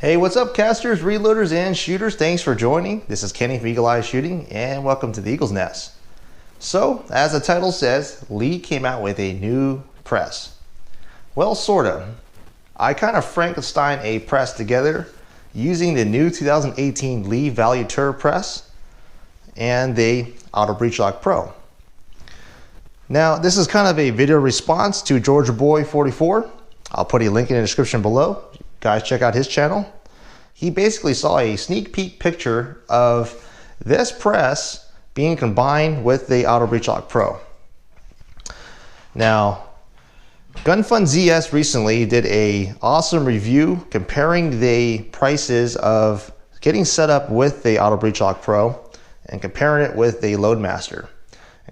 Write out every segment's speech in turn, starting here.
Hey, what's up casters, reloaders, and shooters? Thanks for joining. This is Kenny from Eagle Eye Shooting, and welcome to the Eagle's Nest. So, as the title says, Lee came out with a new press. Well, sorta. I kind of Frankenstein a press together using the new 2018 Lee Value Turret Press and the Auto Breech-Lock Pro. Now, this is kind of a video response to Georgia Boy 44. I'll put a link in the description below. Guys, check out his channel. He basically saw a sneak peek picture of this press being combined with the Auto Breech-Lock Pro. Now, GunFunZS recently did an awesome review comparing the prices of getting set up with the Auto Breech-Lock Pro and comparing it with the Loadmaster.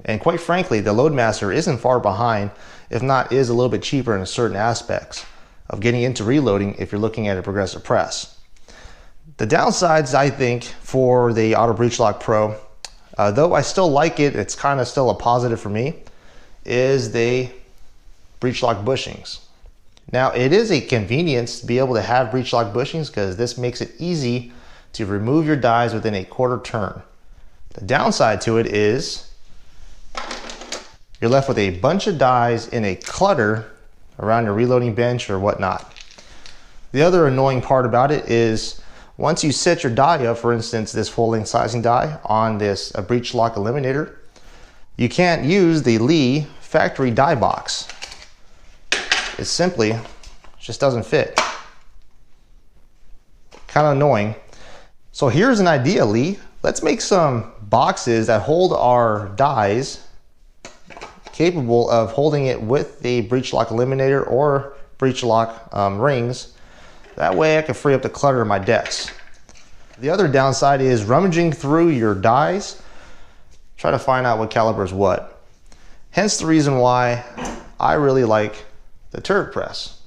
And quite frankly, the Loadmaster isn't far behind, if not is a little bit cheaper in certain aspects of getting into reloading if you're looking at a progressive press. The downsides, I think, for the Auto Breech-Lock Pro, though I still like it, it's kind of still a positive for me, is the Breech-Lock Bushings. Now, it is a convenience to be able to have Breech-Lock Bushings because this makes it easy to remove your dies within a quarter turn. The downside to it is you're left with a bunch of dies in a clutter around your reloading bench or whatnot. The other annoying part about it is once you set your die up, for instance, this full-length sizing die on this Breech-Lock eliminator, you can't use the Lee factory die box. It simply just doesn't fit. Kind of annoying. So here's an idea, Lee. Let's make some boxes that hold our dies capable of holding it with the Breech-Lock eliminator or Breech-Lock rings. That way I can free up the clutter in my desk. The other downside is rummaging through your dies, try to find out what caliber is what. Hence the reason why I really like the turret press.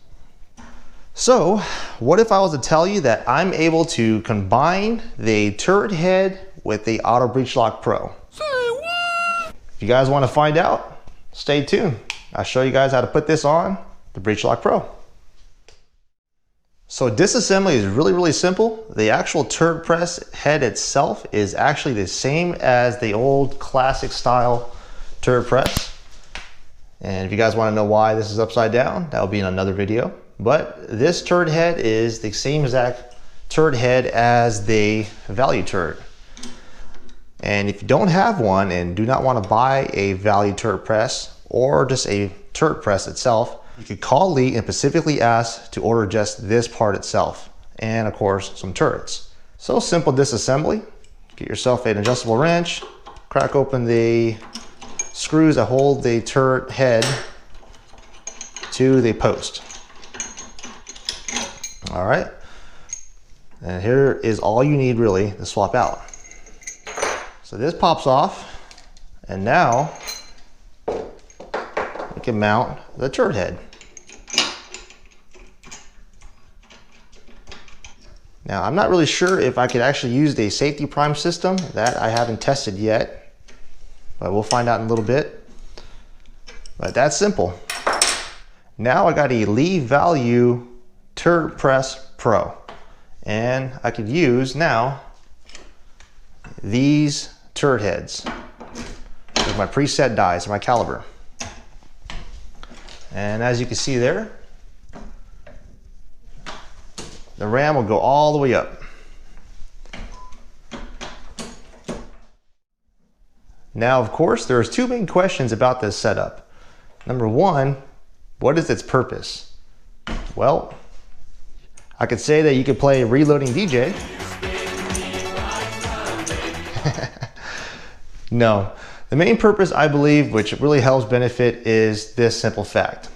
So what if I was to tell you that I'm able to combine the turret head with the Auto Breech-Lock Pro? Say what? If you guys want to find out, stay tuned. I'll show you guys how to put this on the Breech-Lock Pro. So disassembly is really simple. The actual turret press head itself is actually the same as the old classic style turret press. And if you guys want to know why this is upside down, that'll be in another video. But this turret head is the same exact turret head as the Value turret. And if you don't have one and do not want to buy a Value turret press or just a turret press itself, you could call Lee and specifically ask to order just this part itself and of course some turrets. So simple disassembly. Get yourself an adjustable wrench, crack open the screws that hold the turret head to the post. All right, and here is all you need really to swap out. So this pops off, and now we can mount the turret head. Now, I'm not really sure if I could actually use the safety prime system. That I haven't tested yet, but we'll find out in a little bit. But that's simple. Now I got a Lee Value Turret Press Pro, and I could use now these turret heads with my preset dies, my caliber. And as you can see there, the ram will go all the way up. Now, of course, there's two main questions about this setup. Number one, what is its purpose? Well, I could say that you could play reloading DJ. No, the main purpose I believe, which really helps benefit, is this simple fact: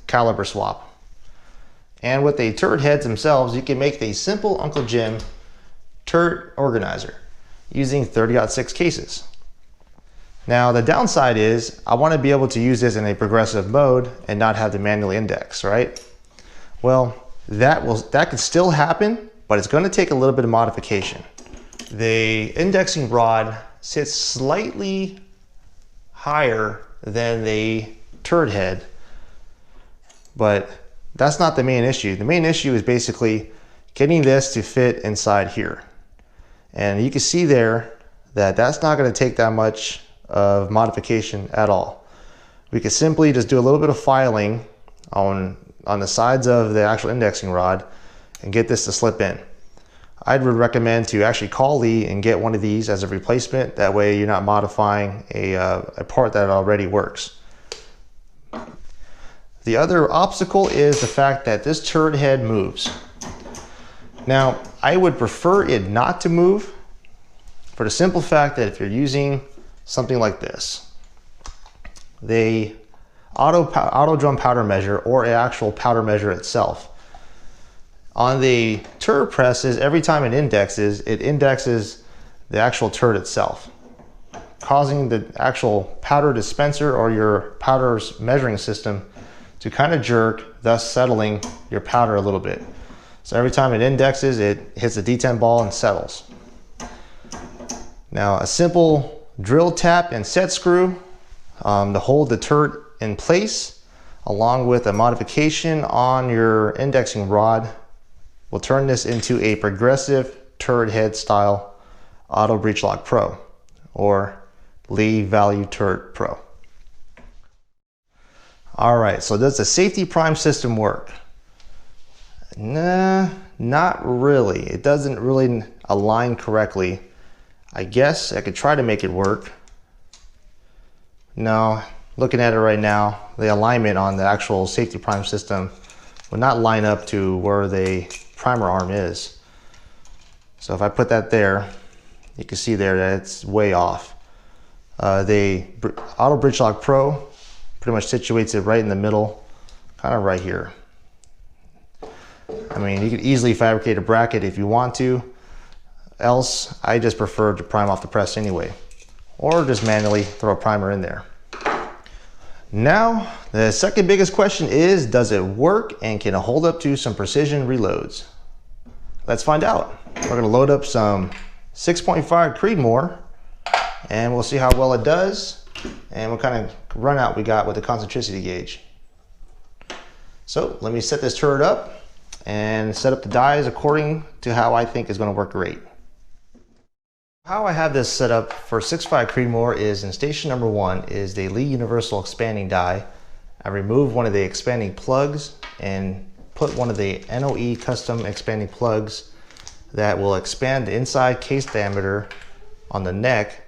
caliber swap. And with the turret heads themselves, you can make the simple Uncle Jim turret organizer using 30-06 cases. Now the downside is I want to be able to use this in a progressive mode and not have to manually index, right? Well, that could still happen, but it's going to take a little bit of modification. The indexing rod sits slightly higher than the turret head, but that's not the main issue. The main issue is basically getting this to fit inside here. And you can see there that that's not going to take that much of modification at all. We could simply just do a little bit of filing on the sides of the actual indexing rod and get this to slip in. I would recommend to actually call Lee and get one of these as a replacement. That way you're not modifying a part that already works. The other obstacle is the fact that this turret head moves. Now, I would prefer it not to move for the simple fact that if you're using something like this, the auto drum powder measure or an actual powder measure itself, on the turret presses, every time it indexes the actual turret itself, causing the actual powder dispenser or your powder's measuring system to kind of jerk, thus settling your powder a little bit. So every time it indexes, it hits a D10 ball and settles. Now, a simple drill tap and set screw to hold the turret in place, along with a modification on your indexing rod, will turn this into a progressive turret head style Auto Breech-Lock Pro, or Lee Value Turret Pro. Alright, so does the safety prime system work? Nah, not really. It doesn't really align correctly. I guess I could try to make it work. No, looking at it right now, the alignment on the actual safety prime system would not line up to where the primer arm is. So if I put that there, you can see there that it's way off. The Auto Breech-Lock Pro pretty much situates it right in the middle, kind of right here. I mean, you could easily fabricate a bracket if you want to, else I just prefer to prime off the press anyway, or just manually throw a primer in there. Now, the second biggest question is, does it work and can it hold up to some precision reloads? Let's find out. We're going to load up some 6.5 Creedmoor and we'll see how well it does and what kind of run out we got with the concentricity gauge. So let me set this turret up and set up the dies according to how I think is going to work great. How I have this set up for 6.5 Creedmoor is in station number 1 is the Lee Universal Expanding Die. I removed one of the expanding plugs and put one of the NOE custom expanding plugs that will expand the inside case diameter on the neck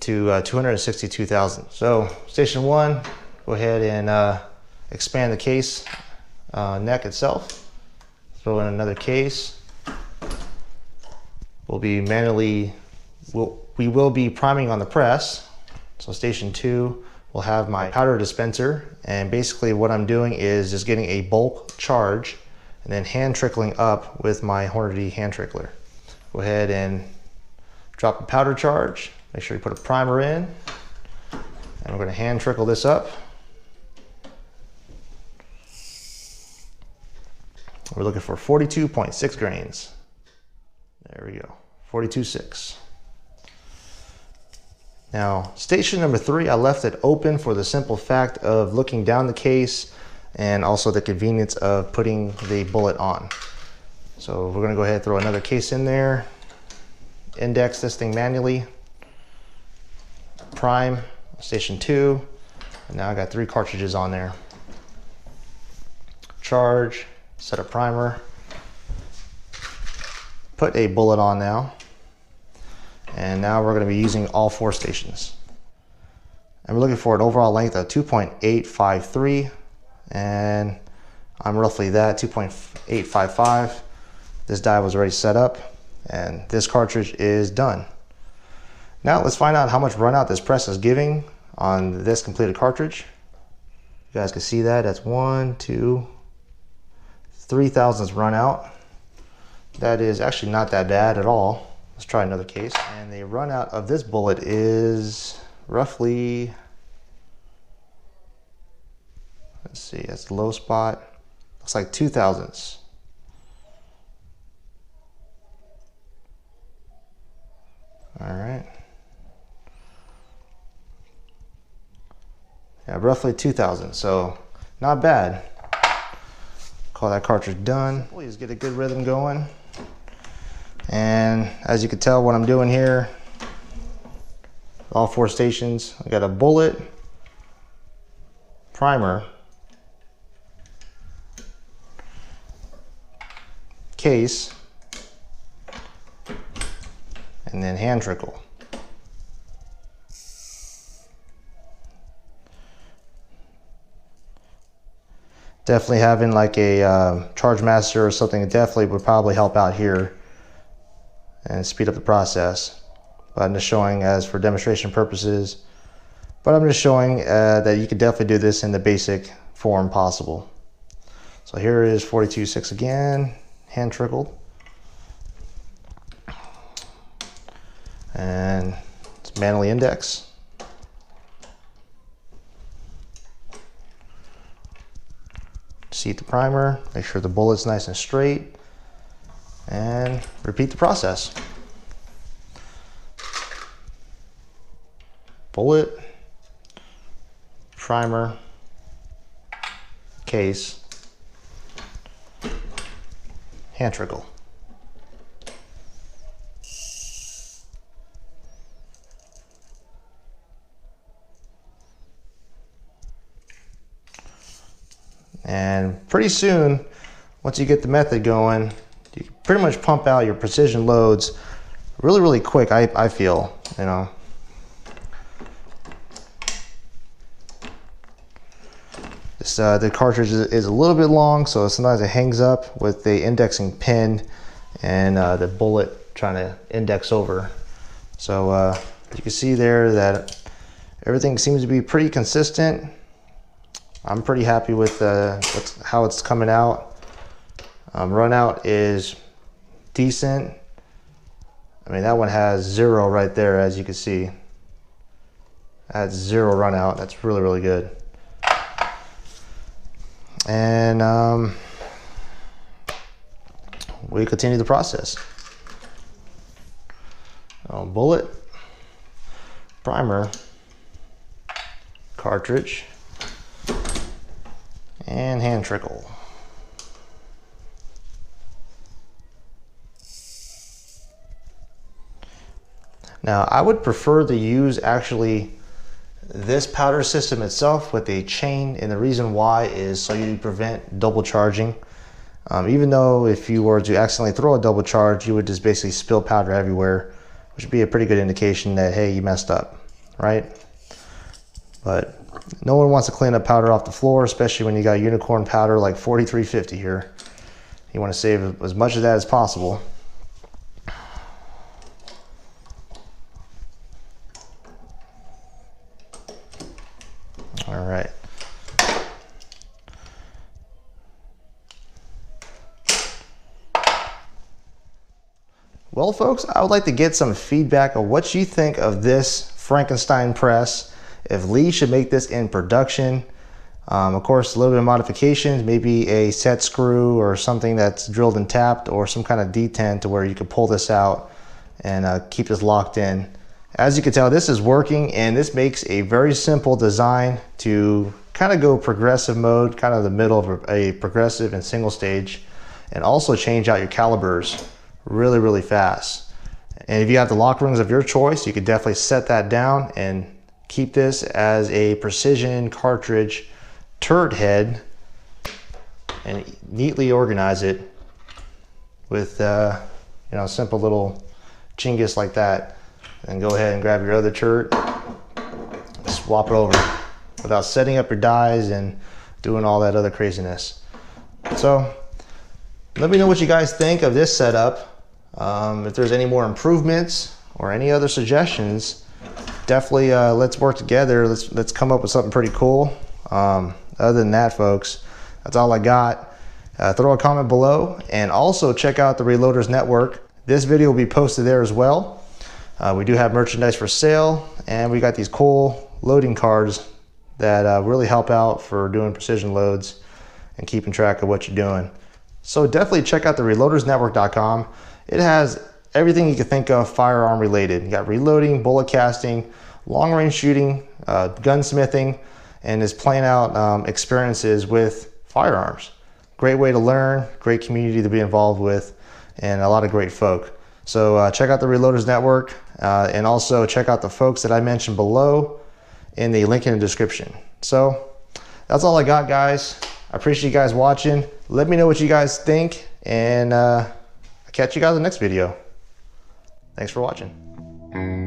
to 262 thousandths. So station 1, go ahead and expand the case neck itself. Throw in another case. We will be priming on the press. So station 2 will have my powder dispenser, and basically what I'm doing is just getting a bulk charge and then hand trickling up with my Hornady hand trickler. Go ahead and drop the powder charge. Make sure you put a primer in, and we're going to hand trickle this up. We're looking for 42.6 grains. There we go, 42.6. Now, station number 3, I left it open for the simple fact of looking down the case and also the convenience of putting the bullet on. So we're gonna go ahead and throw another case in there, index this thing manually, prime station 2, and now I got 3 cartridges on there. Charge, set a primer, put a bullet on now. And now we're going to be using all 4 stations. And we're looking for an overall length of 2.853, and I'm roughly that, 2.855. This die was already set up, and this cartridge is done. Now let's find out how much run out this press is giving on this completed cartridge. You guys can see that. That's 1, 2, 3 thousandths run out. That is actually not that bad at all. Let's try another case. And the run out of this bullet is roughly, let's see, that's the low spot. Looks like 2 thousandths. All right. Yeah, roughly 2 thousandths, so not bad. Call that cartridge done. Please get a good rhythm going. And as you can tell what I'm doing here, all 4 stations, I got a bullet, primer, case, and then hand trickle. Definitely having like a charge master or something definitely would probably help out here and speed up the process. But I'm just showing as for demonstration purposes. But I'm just showing that you could definitely do this in the basic form possible. So here is 42.6 again, hand trickled. And it's manually index. Seat the primer, make sure the bullet's nice and straight, and repeat the process. Bullet, primer, case, hand trickle. And pretty soon, once you get the method going, you can pretty much pump out your precision loads really quick, I feel, you know. This, the cartridge is a little bit long, so sometimes it hangs up with the indexing pin and the bullet trying to index over. So you can see there that everything seems to be pretty consistent. I'm pretty happy with how it's coming out. Run out is decent. I mean, that one has 0 right there, as you can see. That's 0 run out. That's really good. And we continue the process. Bullet, primer, cartridge, and hand trickle. Now, I would prefer to use actually this powder system itself with a chain, and the reason why is so you prevent double charging. Even though if you were to accidentally throw a double charge, you would just basically spill powder everywhere, which would be a pretty good indication that, hey, you messed up, right? But no one wants to clean up powder off the floor, especially when you got unicorn powder like 4350 here. You want to save as much of that as possible. All right. Well, folks, I would like to get some feedback on what you think of this Frankenstein press. If Lee should make this in production. Of course, a little bit of modifications, maybe a set screw or something that's drilled and tapped, or some kind of detent to where you can pull this out and keep this locked in. As you can tell, this is working, and this makes a very simple design to kind of go progressive mode, kind of the middle of a progressive and single stage, and also change out your calibers really fast. And if you have the lock rings of your choice, you could definitely set that down and keep this as a precision cartridge turret head and neatly organize it with you know, simple little chingus like that, and go ahead and grab your other turret, swap it over without setting up your dies and doing all that other craziness. So let me know what you guys think of this setup. If there's any more improvements or any other suggestions, definitely let's work together. Let's come up with something pretty cool. Other than that, folks, that's all I got. Throw a comment below, and also check out the Reloaders Network. This video will be posted there as well. We do have merchandise for sale, and we got these cool loading cards that really help out for doing precision loads and keeping track of what you're doing. So definitely check out the reloadersnetwork.com. It has everything you can think of firearm related. You got reloading, bullet casting, long range shooting, gunsmithing, and is playing out experiences with firearms. Great way to learn, great community to be involved with, and a lot of great folk. So check out the Reloaders Network, and also check out the folks that I mentioned below in the link in the description. So that's all I got, guys. I appreciate you guys watching. Let me know what you guys think, and I'll catch you guys in the next video. Thanks for watching.